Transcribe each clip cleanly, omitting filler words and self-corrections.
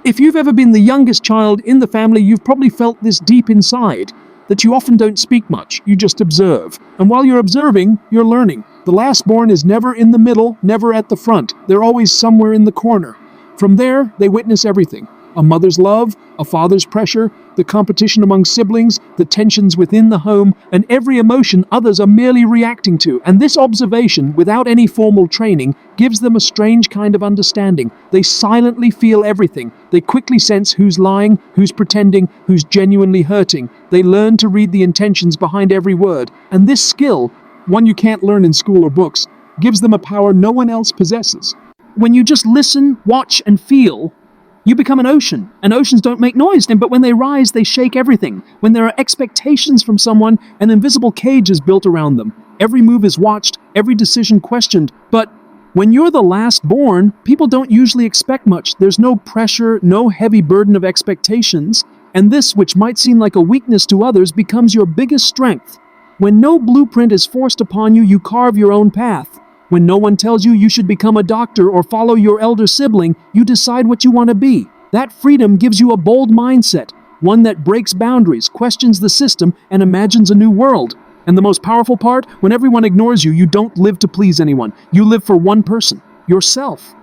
If you've ever been the youngest child in the family, you've probably felt this deep inside, that you often don't speak much, you just observe. And while you're observing, you're learning. The last-born is never in the middle, never at the front. They're always somewhere in the corner. From there, they witness everything. A mother's love, a father's pressure, the competition among siblings, the tensions within the home, and every emotion others are merely reacting to. And this observation, without any formal training, gives them a strange kind of understanding. They silently feel everything. They quickly sense who's lying, who's pretending, who's genuinely hurting. They learn to read the intentions behind every word. And this skill, one you can't learn in school or books, gives them a power no one else possesses. When you just listen, watch, and feel, you become an ocean, and oceans don't make noise, but when they rise, they shake everything. When there are expectations from someone, an invisible cage is built around them. Every move is watched, every decision questioned. But when you're the last born, people don't usually expect much. There's no pressure, no heavy burden of expectations, and this, which might seem like a weakness to others, becomes your biggest strength. When no blueprint is forced upon you, you carve your own path. When no one tells you you should become a doctor or follow your elder sibling, you decide what you want to be. That freedom gives you a bold mindset, one that breaks boundaries, questions the system, and imagines a new world. And the most powerful part, when everyone ignores you, you don't live to please anyone. You live for one person, yourself.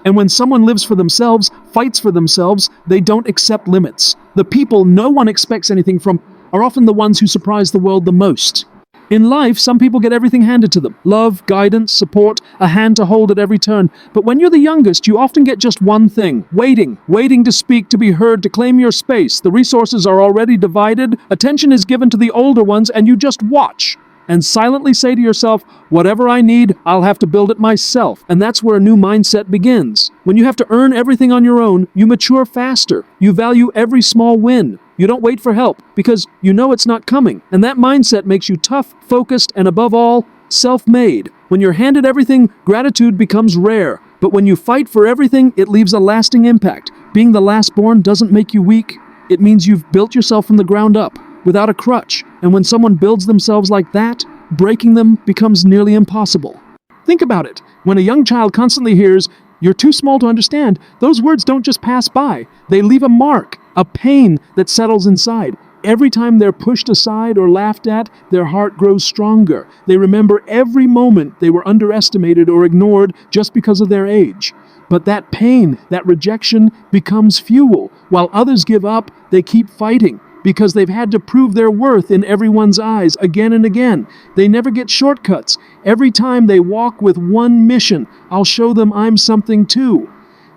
And when someone lives for themselves, fights for themselves, they don't accept limits. The people no one expects anything from are often the ones who surprise the world the most. In life, some people get everything handed to them. Love, guidance, support, a hand to hold at every turn. But when you're the youngest, you often get just one thing. Waiting to speak, to be heard, to claim your space. The resources are already divided, attention is given to the older ones, and you just watch and silently say to yourself, whatever I need, I'll have to build it myself. And that's where a new mindset begins. When you have to earn everything on your own, you mature faster. You value every small win. You don't wait for help because you know it's not coming. And that mindset makes you tough, focused, and above all, self-made. When you're handed everything, gratitude becomes rare. But when you fight for everything, it leaves a lasting impact. Being the last born doesn't make you weak. It means you've built yourself from the ground up, without a crutch. And when someone builds themselves like that, breaking them becomes nearly impossible. Think about it. When a young child constantly hears, "You're too small to understand," those words don't just pass by. They leave a mark, a pain that settles inside. Every time they're pushed aside or laughed at, their heart grows stronger. They remember every moment they were underestimated or ignored just because of their age. But that pain, that rejection, becomes fuel. While others give up, they keep fighting because they've had to prove their worth in everyone's eyes again and again. They never get shortcuts. Every time they walk with one mission: I'll show them I'm something too.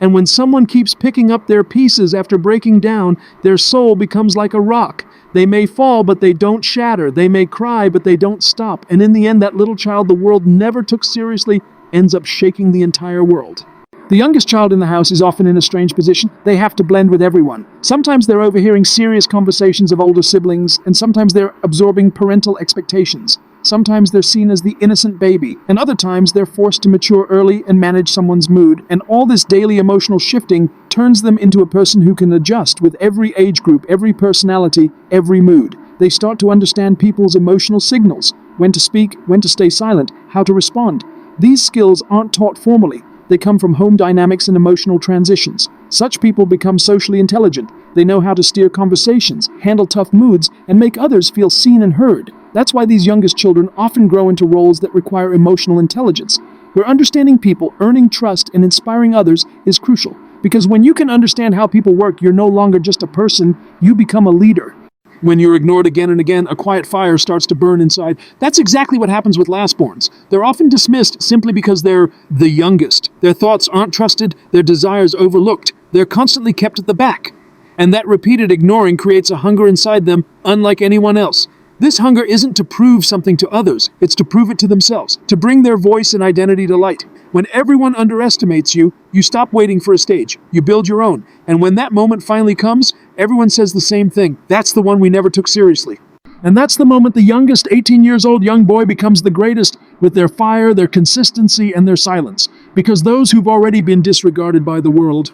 And when someone keeps picking up their pieces after breaking down, their soul becomes like a rock. They may fall, but they don't shatter. They may cry, but they don't stop. And in the end, that little child the world never took seriously ends up shaking the entire world. The youngest child in the house is often in a strange position. They have to blend with everyone. Sometimes they're overhearing serious conversations of older siblings, and sometimes they're absorbing parental expectations. Sometimes they're seen as the innocent baby, and other times they're forced to mature early and manage someone's mood. And all this daily emotional shifting turns them into a person who can adjust with every age group, every personality, every mood. They start to understand people's emotional signals, when to speak, when to stay silent, how to respond. These skills aren't taught formally. They come from home dynamics and emotional transitions. Such people become socially intelligent. They know how to steer conversations, handle tough moods, and make others feel seen and heard. That's why these youngest children often grow into roles that require emotional intelligence, where understanding people, earning trust, and inspiring others is crucial. Because when you can understand how people work, you're no longer just a person, you become a leader. When you're ignored again and again, a quiet fire starts to burn inside. That's exactly what happens with lastborns. They're often dismissed simply because they're the youngest. Their thoughts aren't trusted, their desires overlooked. They're constantly kept at the back. And that repeated ignoring creates a hunger inside them unlike anyone else. This hunger isn't to prove something to others, it's to prove it to themselves, to bring their voice and identity to light. When everyone underestimates you, you stop waiting for a stage. You build your own. And when that moment finally comes, everyone says the same thing. That's the one we never took seriously. And that's the moment the youngest 18 years old young boy becomes the greatest, with their fire, their consistency, and their silence. Because those who've already been disregarded by the world,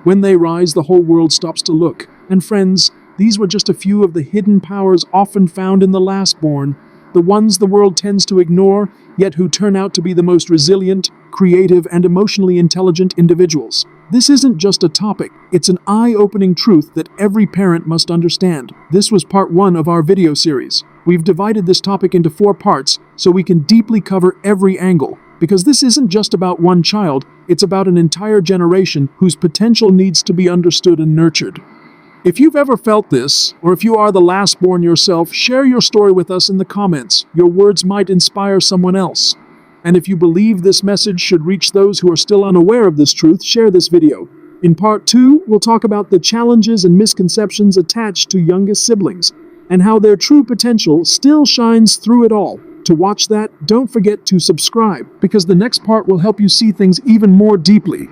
when they rise, the whole world stops to look. And friends, these were just a few of the hidden powers often found in the lastborn, the ones the world tends to ignore, yet who turn out to be the most resilient, creative, and emotionally intelligent individuals. This isn't just a topic, it's an eye-opening truth that every parent must understand. This was part 1 of our video series. We've divided this topic into 4 parts so we can deeply cover every angle. Because this isn't just about one child, it's about an entire generation whose potential needs to be understood and nurtured. If you've ever felt this, or if you are the last born yourself, share your story with us in the comments. Your words might inspire someone else. And if you believe this message should reach those who are still unaware of this truth, share this video. In part 2, we'll talk about the challenges and misconceptions attached to youngest siblings, and how their true potential still shines through it all. To watch that, don't forget to subscribe, because the next part will help you see things even more deeply.